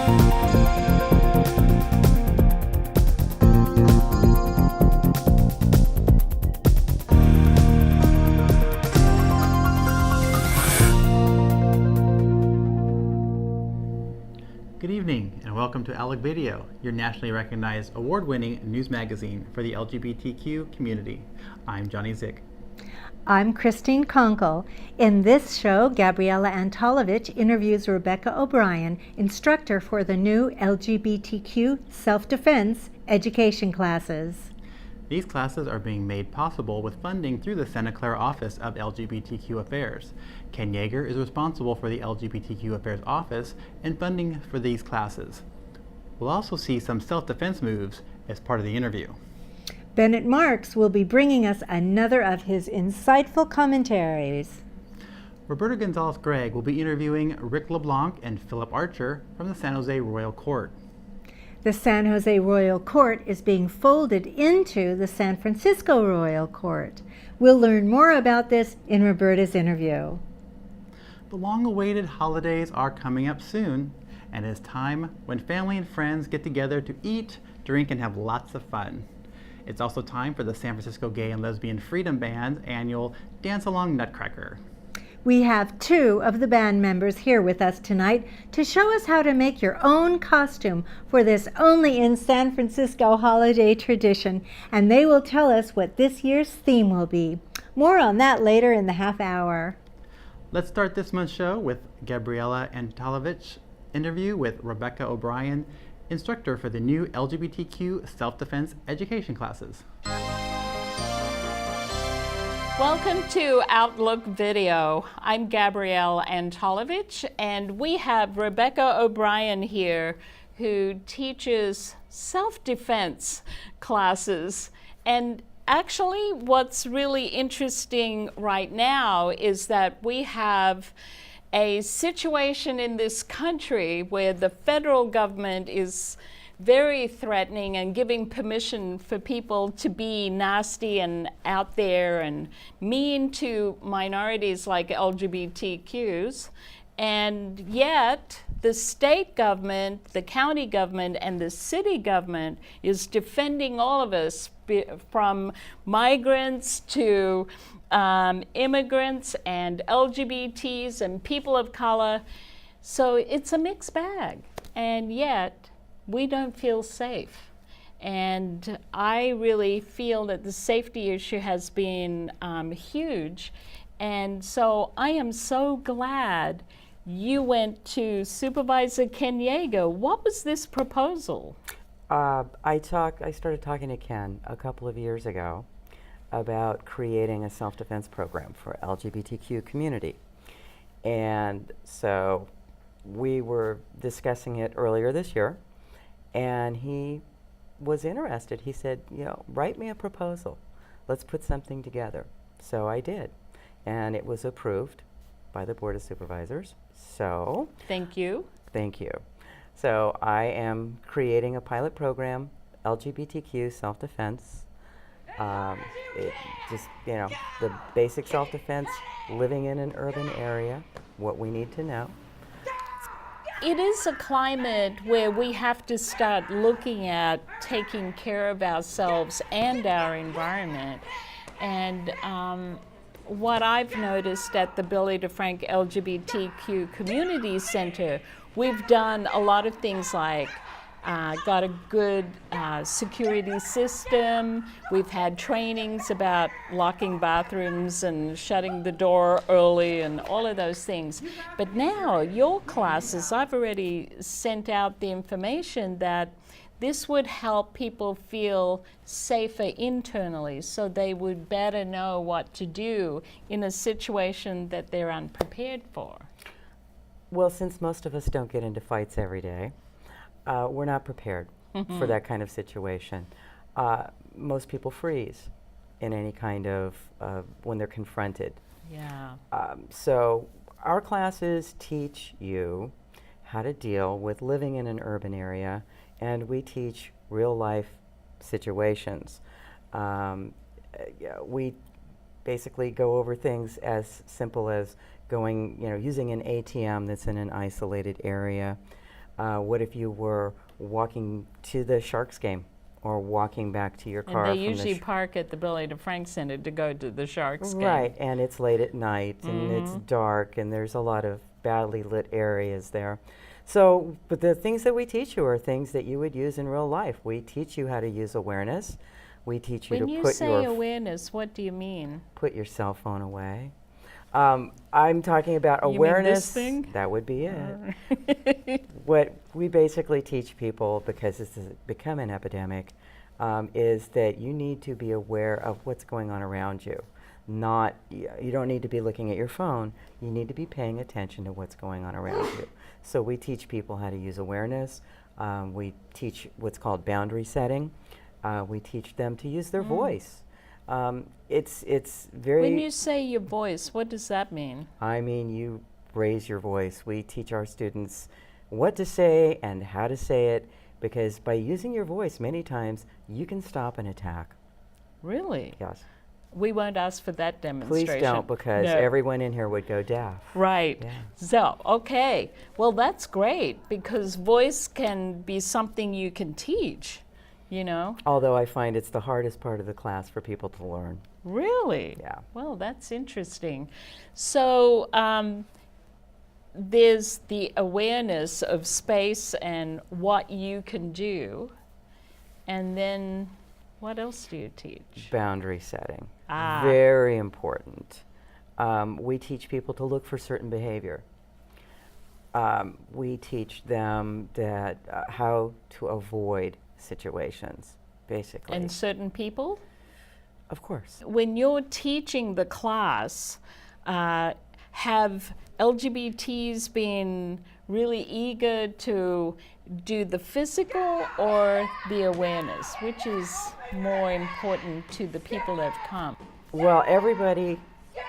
Good evening and welcome to ALEC Video, your nationally recognized award-winning news magazine for the LGBTQ community. I'm Johnny Zick. I'm Christine Conkle. In this show, Gabriella Antolovich interviews Rebecca O Bryan, instructor for the new LGBTQ Self Defense Education classes. These classes are being made possible with funding through the Santa Clara Office of LGBTQ Affairs. Ken Yeager is responsible for the LGBTQ Affairs Office and funding for these classes. We'll also see some self-defense moves as part of the interview. Bennet Marks will be bringing us another of his insightful commentaries. Roberta Gonzales-Gregg will be interviewing Rick LeBlanc and Philip Archer from the San Jose Royal Court. The San Jose Royal Court is being folded into the San Francisco Royal Court. We'll learn more about this in Roberta's interview. The long-awaited holidays are coming up soon, and it's time when family and friends get together to eat, drink, and have lots of fun. It's also time for the San Francisco Gay and Lesbian Freedom Band's annual Dance-Along Nutcracker. We have two of the band members here with us tonight to show us how to make your own costume for this only in San Francisco holiday tradition, and they will tell us what this year's theme will be. More on that later in the half hour. Let's start this month's show with Gabriella Antolovich interview with Rebecca O Bryan, instructor for the new LGBTQ Self Defense Education classes. Welcome to Outlook Video. I'm Gabriella Antolovich, and we have Rebecca O Bryan here who teaches self-defense classes. And actually, what's really interesting right now is that we have a situation in this country where the federal government is very threatening and giving permission for people to be nasty and out there and mean to minorities like LGBTQs. And yet, the state government, the county government, and the city government is defending all of us from migrants to immigrants and LGBTs and people of color. So it's a mixed bag. And yet, we don't feel safe. And I really feel that the safety issue has been huge. And so I am so glad you went to Supervisor Ken Yeager. What was this proposal? I started talking to Ken a couple of years ago about creating a self-defense program for LGBTQ community. And so we were discussing it earlier this year. And he was interested. He said, write me a proposal. Let's put something together. So I did. And it was approved by the Board of Supervisors. So. Thank you. Thank you. So I am creating a pilot program, LGBTQ Self Defense. The basic self-defense, living in an urban area, what we need to know. It is a climate where we have to start looking at taking care of ourselves and our environment. And what I've noticed at the Billy DeFrank LGBTQ Community Center, we've done a lot of things like got a good security system. We've had trainings about locking bathrooms and shutting the door early and all of those things. But now your classes, I've already sent out the information that this would help people feel safer internally, so they would better know what to do in a situation that they're unprepared for. Well, since most of us don't get into fights every day, we're not prepared for that kind of situation. Most people freeze in any kind of, when they're confronted. Yeah. So our classes teach you how to deal with living in an urban area, and we teach real life situations. We basically go over things as simple as using an ATM that's in an isolated area. What if you were walking to the Sharks game or walking back to your car? And they usually park at the Billy DeFrank Center to go to the Sharks game. Right, and it's late at night and it's dark and there's a lot of badly lit areas there. So, but the things that we teach you are things that you would use in real life. We teach you how to use awareness. We teach you When to you put say awareness, what do you mean? put your cell phone away. I'm talking about You mean awareness. this thing? That would be it. What we basically teach people, because this has become an epidemic, is that you need to be aware of what's going on around you. You don't need to be looking at your phone. You need to be paying attention to what's going on around you. So we teach people how to use awareness. We teach what's called boundary setting. We teach them to use their voice. It's very. When you say your voice, what does that mean? I mean, you raise your voice. We teach our students what to say and how to say it, because by using your voice, many times you can stop an attack. Really? Yes. We won't ask for that demonstration. Please don't, because No. everyone in here would go deaf. Right. Yeah. So, okay. Well, that's great, because voice can be something you can teach, you know? Although I find it's the hardest part of the class for people to learn. Really? Yeah. Well, that's interesting. So, there's the awareness of space and what you can do. And then, what else do you teach? Boundary setting. Ah. Very important. We teach people to look for certain behavior. We teach them that how to avoid situations, basically. And certain people? Of course. When you're teaching the class, have LGBTs been really eager to do the physical or the awareness? Which is more important to the people that have come? Well, everybody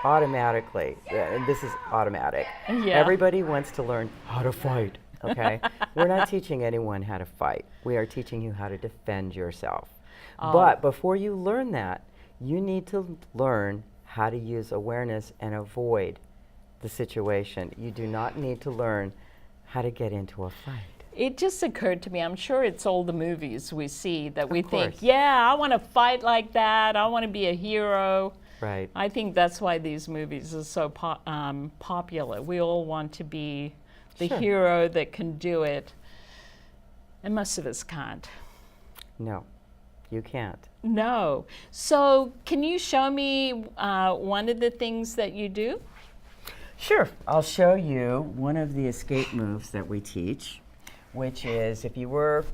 automatically, and this is automatic, Yeah. everybody wants to learn how to fight, okay? We're not teaching anyone how to fight. We are teaching you how to defend yourself. But before you learn that, you need to learn how to use awareness and avoid the situation. You do not need to learn how to get into a fight. It just occurred to me, I'm sure it's all the movies we see that we think, course. yeah, I want to fight like that, I want to be a hero. Right. I think that's why these movies are so popular. We all want to be the Sure. hero that can do it, and most of us can't. No, you can't. No. So can you show me one of the things that you do? Sure. I'll show you one of the escape moves that we teach, which is if you were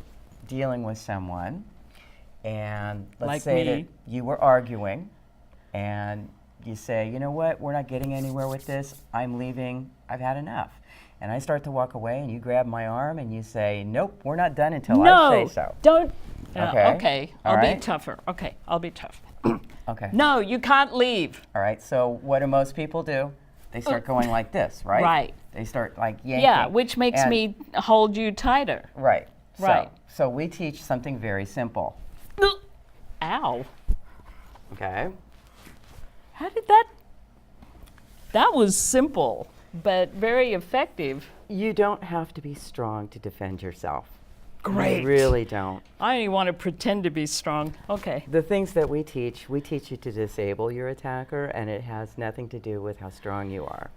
dealing with someone and let's Like say me. that you were arguing and you say, you know what, we're not getting anywhere with this, I'm leaving, I've had enough. And I start to walk away and you grab my arm and you say, nope, we're not done until I say so. Don't. Okay. Okay, All I'll right. be tougher. Okay, I'll be tough. Okay. No, you can't leave. All right, so what do most people do? They start going like this, right? Right. They start like yanking. Yeah, which makes And- me hold you tighter. Right. Right. So we teach something very simple. Ow. Okay. How did that? That was simple, but very effective. You don't have to be strong to defend yourself. Great. You really don't. I only want to pretend to be strong. Okay. The things that we teach you to disable your attacker, and it has nothing to do with how strong you are.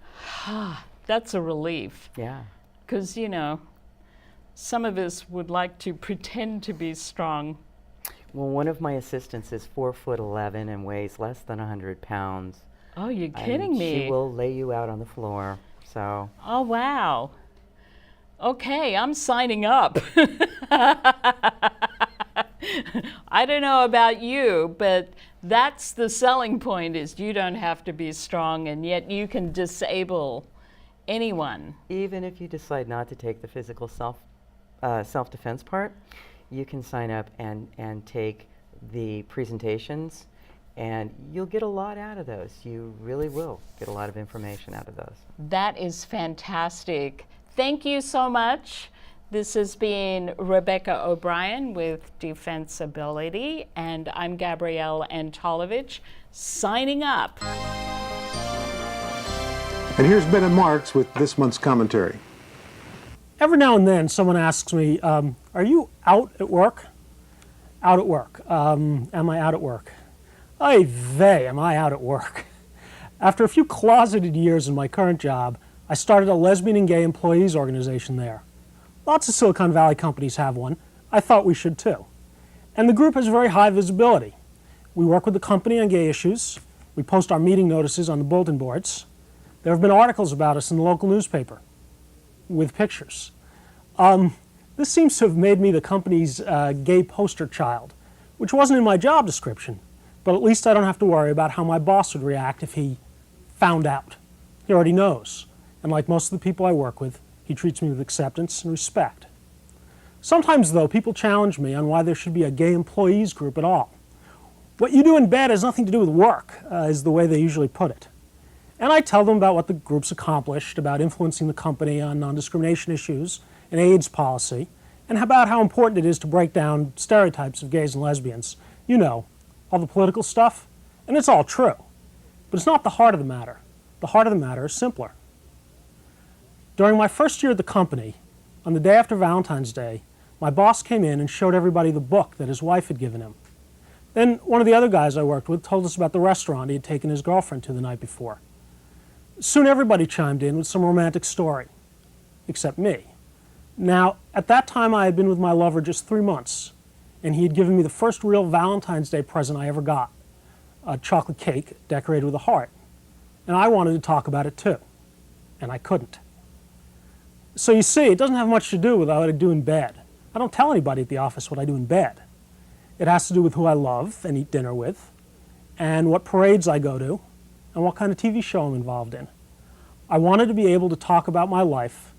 That's a relief. Yeah. Because, you know, some of us would like to pretend to be strong. Well, one of my assistants is 4'11" and weighs less than 100 pounds. Oh, you're and kidding me. She will lay you out on the floor. So. Oh, wow. Okay, I'm signing up. I don't know about you, but that's the selling point, is you don't have to be strong, and yet you can disable anyone. Even if you decide not to take the physical self-defense part, you can sign up and take the presentations, and you'll get a lot out of those. You really will get a lot of information out of those. That is fantastic. Thank you so much. This has been Rebecca O Bryan with Defensibility, and I'm Gabriella Antolovich, signing up. And here's Bennet Marks with this month's commentary. Every now and then someone asks me, are you out at work? Out at work. Am I out at work? Oy vey, am I out at work? After a few closeted years in my current job, I started a lesbian and gay employees organization there. Lots of Silicon Valley companies have one. I thought we should too. And the group has very high visibility. We work with the company on gay issues. We post our meeting notices on the bulletin boards. There have been articles about us in the local newspaper with pictures. This seems to have made me the company's gay poster child, which wasn't in my job description, but at least I don't have to worry about how my boss would react if he found out. He already knows, and like most of the people I work with, he treats me with acceptance and respect. Sometimes, though, people challenge me on why there should be a gay employees group at all. What you do in bed has nothing to do with work, is the way they usually put it. And I tell them about what the group's accomplished, about influencing the company on non-discrimination issues and AIDS policy, and about how important it is to break down stereotypes of gays and lesbians. You know, all the political stuff, and it's all true. But it's not the heart of the matter. The heart of the matter is simpler. During my first year at the company, on the day after Valentine's Day, my boss came in and showed everybody the book that his wife had given him. Then one of the other guys I worked with told us about the restaurant he had taken his girlfriend to the night before. Soon everybody chimed in with some romantic story, except me. Now, at that time I had been with my lover just 3 months, and he had given me the first real Valentine's Day present I ever got, a chocolate cake decorated with a heart. And I wanted to talk about it too, and I couldn't. So you see, it doesn't have much to do with what I do in bed. I don't tell anybody at the office what I do in bed. It has to do with who I love and eat dinner with, and what parades I go to, and what kind of TV show I'm involved in. I wanted to be able to talk about my life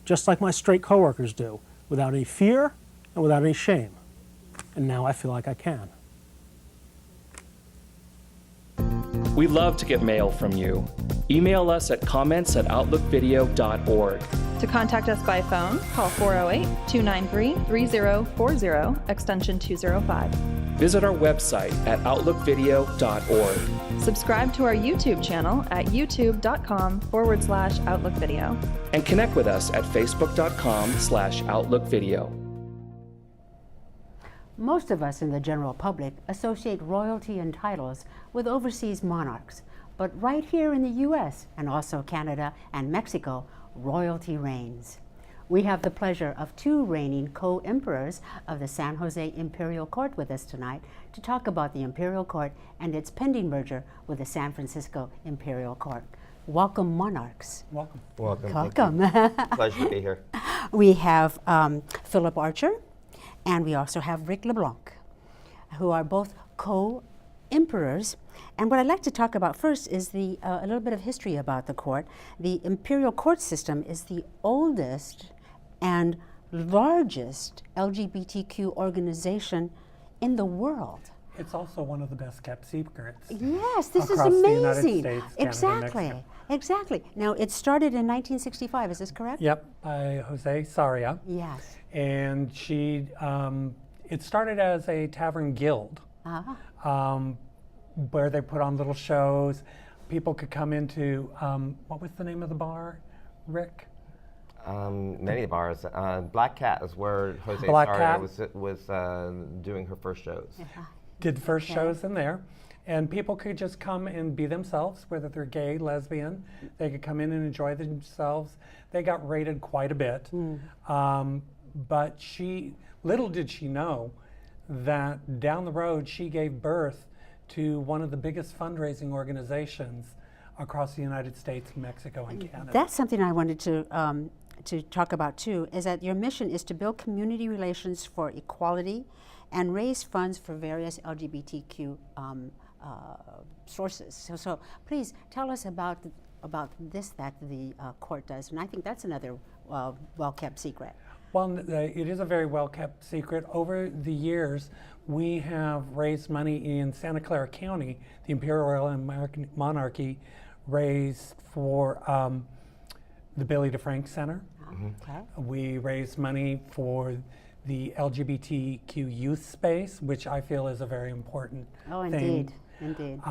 just like my straight coworkers do, without any fear and without any shame. And now I feel like I can. We love to get mail from you. Email us at comments@outlookvideo.org. To contact us by phone, call 408-293-3040, extension 205. Visit our website at outlookvideo.org. Subscribe to our YouTube channel at youtube.com/outlookvideo. And connect with us at facebook.com/outlookvideo. Most of us in the general public associate royalty and titles with overseas monarchs, but right here in the U.S. and also Canada and Mexico, royalty reigns. We have the pleasure of 2 reigning co-emperors of the San Jose Imperial Court with us tonight to talk about the Imperial Court and its pending merger with the San Francisco Imperial Court. Welcome, monarchs. Welcome. Welcome. Welcome. Pleasure to be here. We have Philip Archer, and we also have Rick LeBlanc, who are both co-emperors. And what I'd like to talk about first is a little bit of history about the court. The imperial court system is the oldest and largest LGBTQ organization in the world. It's also one of the best kept secrets. Yes, this is across the amazing. United States, Canada, Exactly, Mexico. exactly. Now, it started in 1965, is this correct? Yep, by Jose Sarria. Yes. And she, it started as a tavern guild, where they put on little shows. People could come into, what was the name of the bar, Rick? Many bars. Black Cat is where Jose Black Sarria Cat. was doing her first shows. Did first shows in there. And people could just come and be themselves, whether they're gay, lesbian. They could come in and enjoy themselves. They got rated quite a bit. But little did she know that down the road she gave birth to one of the biggest fundraising organizations across the United States, Mexico, and Canada. That's something I wanted to talk about too, is that your mission is to build community relations for equality and raise funds for various LGBTQ sources. So please tell us about this that the court does, and I think that's another well-kept secret. Well, it is a very well-kept secret. Over the years, we have raised money in Santa Clara County. The Imperial Royal American Monarchy raised for the Billy DeFrank Center. Okay. We raised money for the LGBTQ youth space, which I feel is a very important thing. Indeed.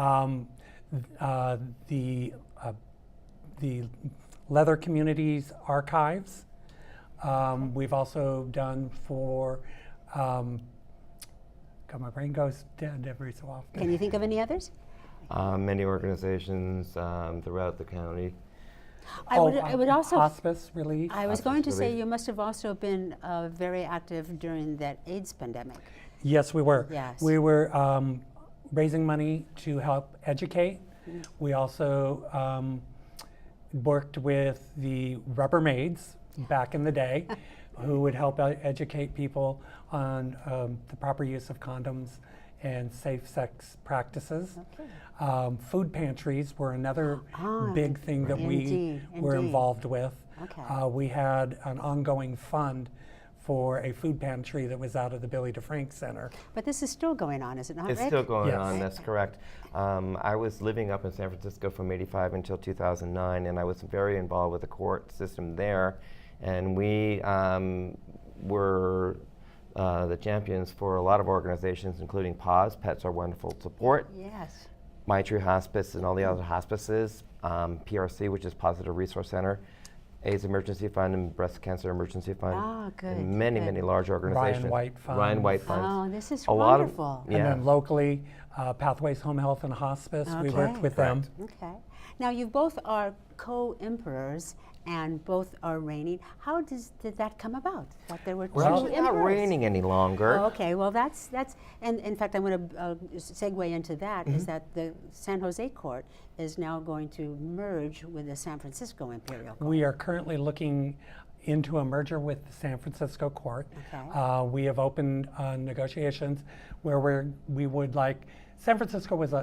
The Leather Communities Archives. We've also done for, God, my brain goes dead every so often. Can you think of any others? Many organizations throughout the county. I would also. Hospice relief. I was Hospice going to say relief. you must have also been very active during that AIDS pandemic. Yes, we were. Yes. We were raising money to help educate. We also worked with the Rubbermaids back in the day, who would help educate people on the proper use of condoms and safe sex practices. Okay. Food pantries were another big thing that we were indeed. involved with. Okay. We had an ongoing fund for a food pantry that was out of the Billy DeFrank Center. But this is still going on, is it not, It's Rick? still going Yes. on, that's correct. I was living up in San Francisco from '85 until 2009, and I was very involved with the court system there. And we were the champions for a lot of organizations, including PAWS, Pets Are Wonderful Support, Yes. My True Hospice, and all the other hospices, PRC, which is Positive Resource Center, AIDS Emergency Fund, and Breast Cancer Emergency Fund, Ah, good. and many, good. many large organizations. Ryan White Fund. Ryan White Funds. Oh, this is A lot of- wonderful. Yeah. And then locally, Pathways Home Health and Hospice, we worked Okay. with them. Okay. Now, you both are co-emperors and both are reigning. How did that come about? That there were two Well, emperors? it's not raining any longer. Oh, okay, well that's, and in fact I'm going to segue into that, is that the San Jose court is now going to merge with the San Francisco Imperial Court. We are currently looking into a merger with the San Francisco court. Okay. We have opened negotiations where we would like, San Francisco was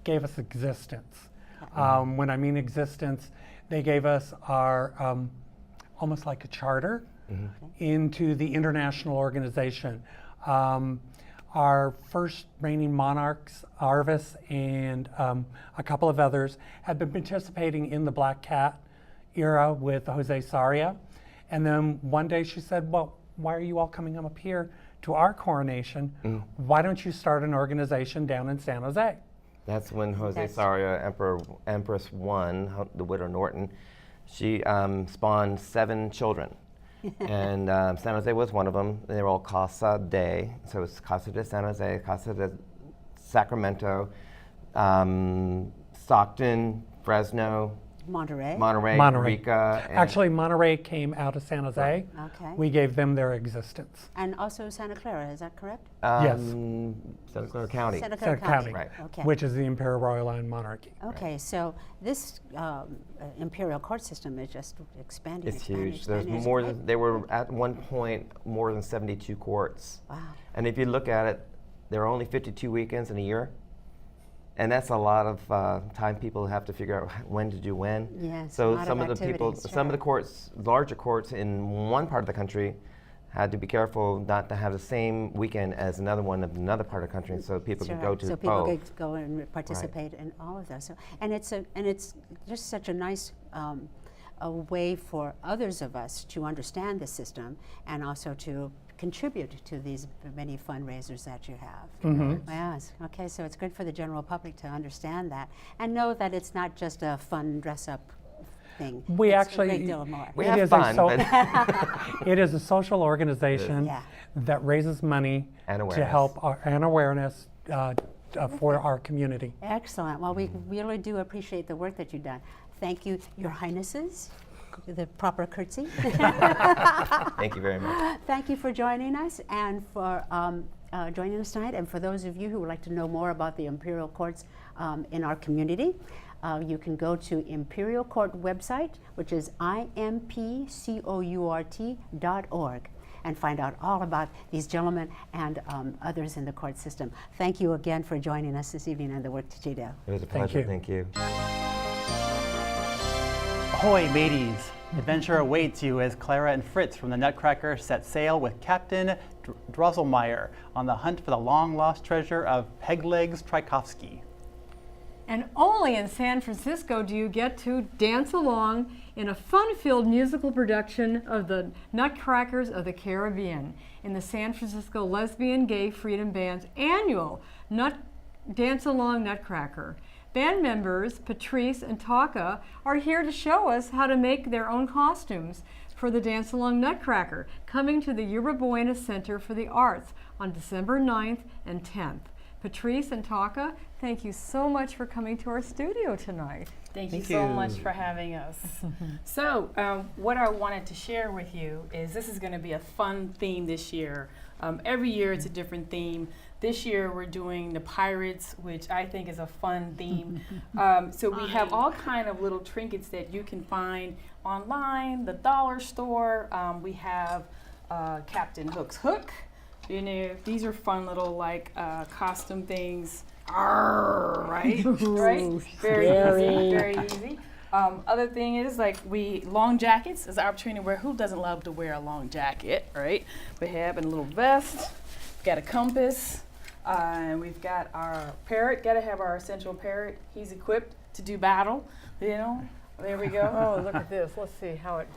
gave us existence. When I mean existence, they gave us our almost like a charter into the international organization. Our first reigning monarchs, Arvis and a couple of others, had been participating in the Black Cat era with Jose Sarria. And then one day she said, well, why are you all coming up here to our coronation? Why don't you start an organization down in San Jose? That's when Jose Sarria, Empress One, the widow Norton, she spawned 7 children. And San Jose was one of them. They were all Casa de, so it's Casa de San Jose, Casa de Sacramento, Stockton, Fresno, Monterey. Monterey. Eureka. and- Actually, Monterey came out of San Jose. Okay. We gave them their existence. And also Santa Clara, is that correct? Yes. Santa Clara County. Santa Clara Santa County, Right. Okay. which is the Imperial Royal Line Monarchy. Okay, so this imperial court system is just expanding. It's expanding, huge. There's expanding. more than, there were at one point more than 72 courts. Wow. And if you look at it, there are only 52 weekends in a year. And that's a lot of time people have to figure out when to do when. Yes, a So lot some of of the people, activities, some of the sure. courts, larger courts in one part of the country had to be careful not to have the same weekend as another one of another part of the country, so people could go to so people both. could go and participate in all of those. So, and it's just such a nice a way for others of us to understand the system and also to contribute to these many fundraisers that you have. Yes. Okay. So it's good for the general public to understand that and know that it's not just a fun dress-up thing. We It's actually, a great deal more. We it have is fun, it is a social organization Yeah. that raises money And to awareness. help and awareness for our community. Excellent. Well, we really do appreciate the work that you've done. Thank you, Your Highnesses, the proper curtsy. Thank you very much. Thank you for joining us and for joining us tonight. And for those of you who would like to know more about the Imperial Courts in our community, you can go to Imperial Court website, which is impcourt.org, and find out all about these gentlemen and others in the court system. Thank you again for joining us this evening and the work that you do. It was a Thank pleasure. you. Thank you. Ahoy, mateys! Adventure awaits you as Clara and Fritz from the Nutcracker set sail with Captain Drosselmeyer on the hunt for the long-lost treasure of Peglegs Tchaikovsky. And only in San Francisco do you get to dance along in a fun-filled musical production of the Nutcrackers of the Caribbean in the San Francisco Lesbian Gay Freedom Band's annual Dance-Along Nutcracker. Band members Patrice and Taka are here to show us how to make their own costumes for the Dance-Along Nutcracker, coming to the Yerba Buena Center for the Arts on December 9th and 10th. Patrice and Taka, thank you so much for coming to our studio tonight. Thank you so much for having us. So what I wanted to share with you is this is going to be a fun theme this year. Every year it's a different theme. This year we're doing the pirates, which I think is a fun theme. So we have all kind of little trinkets that you can find online, the dollar store. We have Captain Hook's hook. You know, these are fun little like costume things. Arr, right? Right? Very easy, very easy. Other thing is like long jackets is an opportunity where who doesn't love to wear a long jacket, right? We have a little vest, we've got a compass, and we've got our parrot. Got to have our essential parrot. He's equipped to do battle, you know. There we go. Oh, look at this. Let's see how it...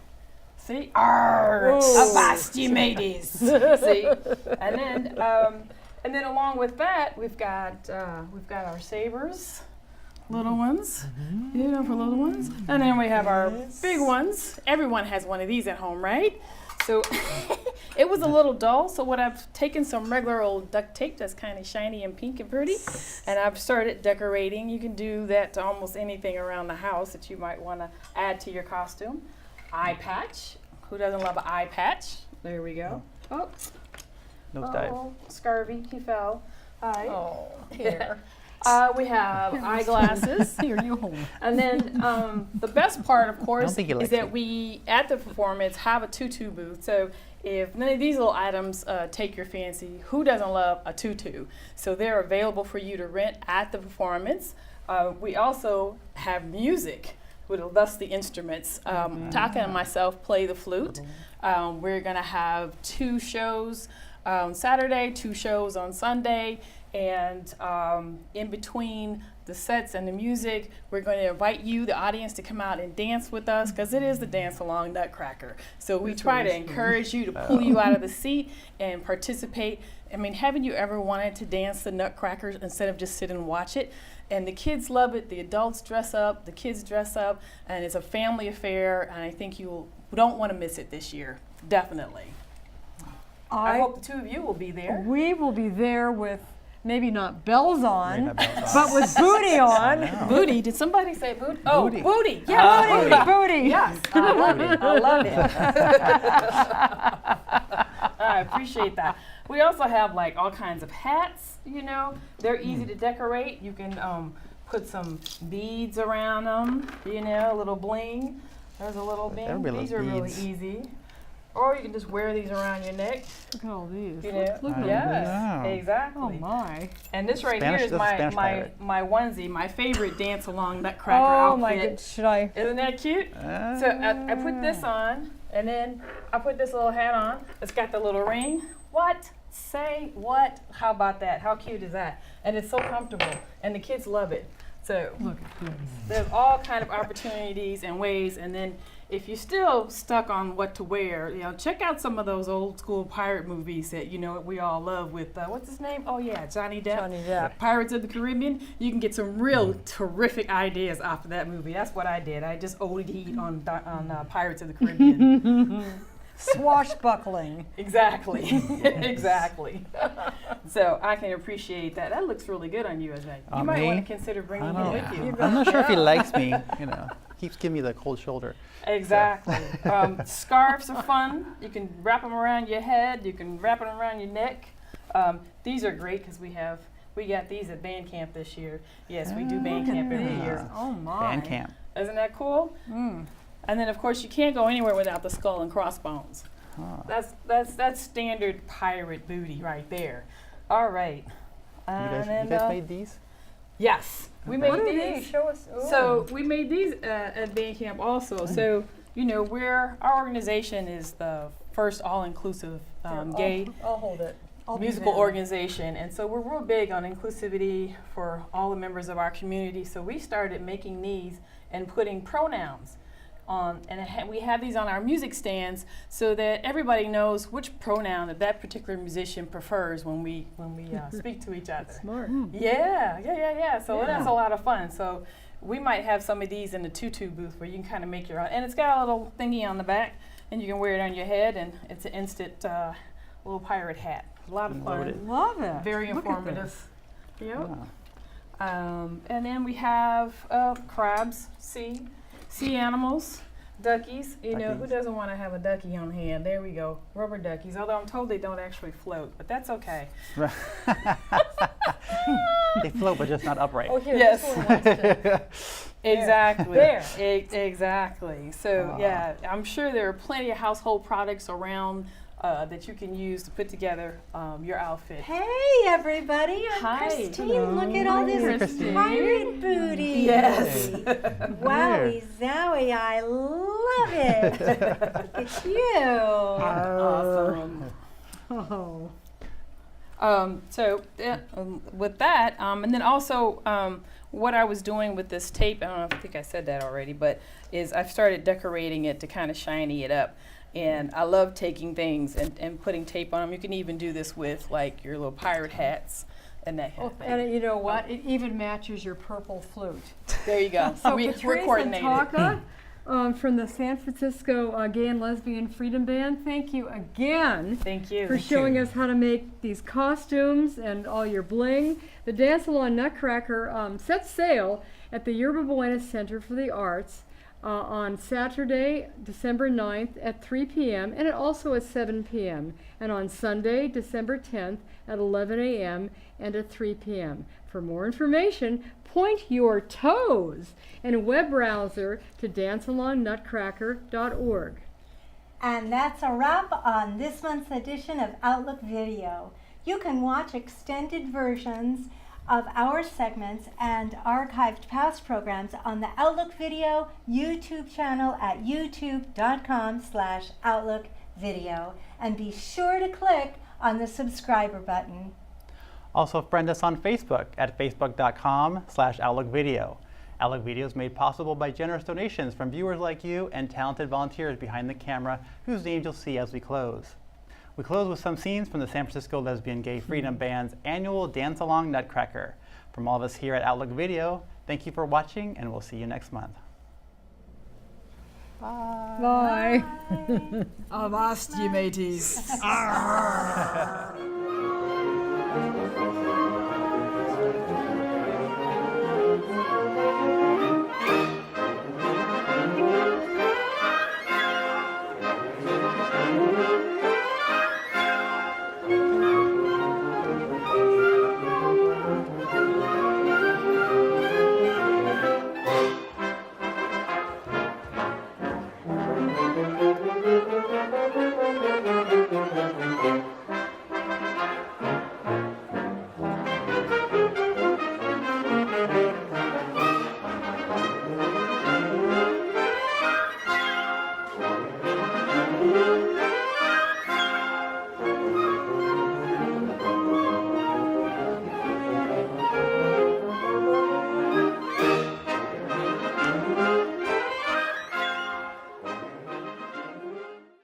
See? Arr! Avast ye mateys! See? And then along with that, we've got our sabers, little ones, you know, for little ones. And then we have our big ones. Everyone has one of these at home, right? So it was a little dull, so what I've taken some regular old duct tape that's kind of shiny and pink and pretty, and I've started decorating. You can do that to almost anything around the house that you might want to add to your costume. Eye patch. Who doesn't love an eye patch? There we go. Oh. Nosedive. Scurvy, he fell. Oh, here. We have eyeglasses. Here, you hold. And then the best part, of course, is that me. we, at the performance, have a tutu booth. So if none of these little items take your fancy, who doesn't love a tutu? So they're available for you to rent at the performance. We also have music, thus the instruments. Taka and myself play the flute. We're going to have 2 shows on Saturday, 2 shows on Sunday, and in between the sets and the music, we're going to invite you, the audience, to come out and dance with us, because it is the Dance-Along Nutcracker. So we try to encourage you to pull you out of the seat and participate. I mean, haven't you ever wanted to dance the Nutcracker instead of just sit and watch it? And the kids love it, the adults dress up, the kids dress up, and it's a family affair, and I think you don't want to miss it this year, definitely. I hope the 2 of you will be there. We will be there with maybe not bells on, but with booty on. Booty? Did somebody say booty? Oh, booty. Yes. Booty. Yes. I love it. I love it. I appreciate that. We also have like all kinds of hats, you know. They're easy to decorate. You can put some beads around them, you know, a little bling. There's a little bling. These are really easy. Or you can just wear these around your neck. Look at all these. You know? Look at yes, exactly. Oh my. And this right here is my onesie, my favorite Dance-Along Nutcracker outfit. Oh my goodness, should I? Isn't that cute? So I put this on, and then I put this little hat on. It's got the little ring. What? Say what? How about that? How cute is that? And it's so comfortable, and the kids love it. So look at this. There's all kind of opportunities and ways, and then if you're still stuck on what to wear, you know, check out some of those old school pirate movies that, you know, we all love with, what's his name? Oh yeah, Johnny Depp. Johnny Depp. Pirates of the Caribbean. You can get some real terrific ideas off of that movie. That's what I did. I just OD'd on Pirates of the Caribbean. Swashbuckling. Exactly. Exactly. So I can appreciate that. That looks really good on you, as you might want to consider bringing him with you. I'm not sure if he likes me, you know. Keeps giving me the cold shoulder. Exactly. So. Scarves are fun. You can wrap them around your head. You can wrap them around your neck. These are great because we got these at band camp this year. Yes, we do band camp every year. Oh my. Band camp. Isn't that cool? Mm. And then of course you can't go anywhere without the skull and crossbones. Huh. That's standard pirate booty right there. All right. You guys made these? Yes. We made these. Show us. Ooh. So we made these at band camp also. So, you know, our organization is the first all-inclusive gay I'll hold it. musical organization. And so we're real big on inclusivity for all the members of our community. So we started making these and putting pronouns and we have these on our music stands so that everybody knows which pronoun that particular musician prefers when we speak to each other. Smart. Yeah. So that's a lot of fun. So we might have some of these in the tutu booth where you can kind of make your own, and it's got a little thingy on the back, and you can wear it on your head, and it's an instant little pirate hat. A lot of fun. Love it. Very Look at informative. this. Yep. And then we have crabs, sea animals, duckies. You know, who doesn't want to have a ducky on hand? There we go, rubber duckies. Although I'm told they don't actually float, but that's okay. They float, but just not upright. Oh, here, Yes. this one wants to. Exactly. There. Exactly. So yeah, I'm sure there are plenty of household products around that you can use to put together your outfit. Hey, everybody. I'm Hi. Christine. Look at all this Christine. pirate booty. Yes. Wowie zowie. I love it. Look at you. Awesome. Oh. So with that, and then also what I was doing with this tape, I don't know if I think I said that already, but is I've started decorating it to kind of shiny it up. And I love taking things and putting tape on them. You can even do this with like your little pirate hats and that kind of thing. And you know what? It even matches your purple flute. There you go. So we're Patrice coordinated. and Taka from the San Francisco Gay and Lesbian Freedom Band, thank you again. Thank you. For showing us how to make these costumes and all your bling. The DanceAlong Nutcracker sets sail at the Yerba Buena Center for the Arts on Saturday, December 9th at 3 p.m. and also at 7 p.m. and on Sunday, December 10th at 11 a.m. and at 3 p.m. For more information, point your toes in a web browser to DanceAlongNutcracker.org. And that's a wrap on this month's edition of Outlook Video. You can watch extended versions of our segments and archived past programs on the Outlook Video YouTube channel at youtube.com/OutlookVideo. And be sure to click on the subscriber button. Also, friend us on Facebook at facebook.com/OutlookVideo. Outlook Video is made possible by generous donations from viewers like you and talented volunteers behind the camera whose names you'll see as we close. We close with some scenes from the San Francisco Lesbian Gay Freedom Band's annual Dance-Along Nutcracker. From all of us here at Outlook Video, thank you for watching, and we'll see you next month. Bye. Avast, ye mateys.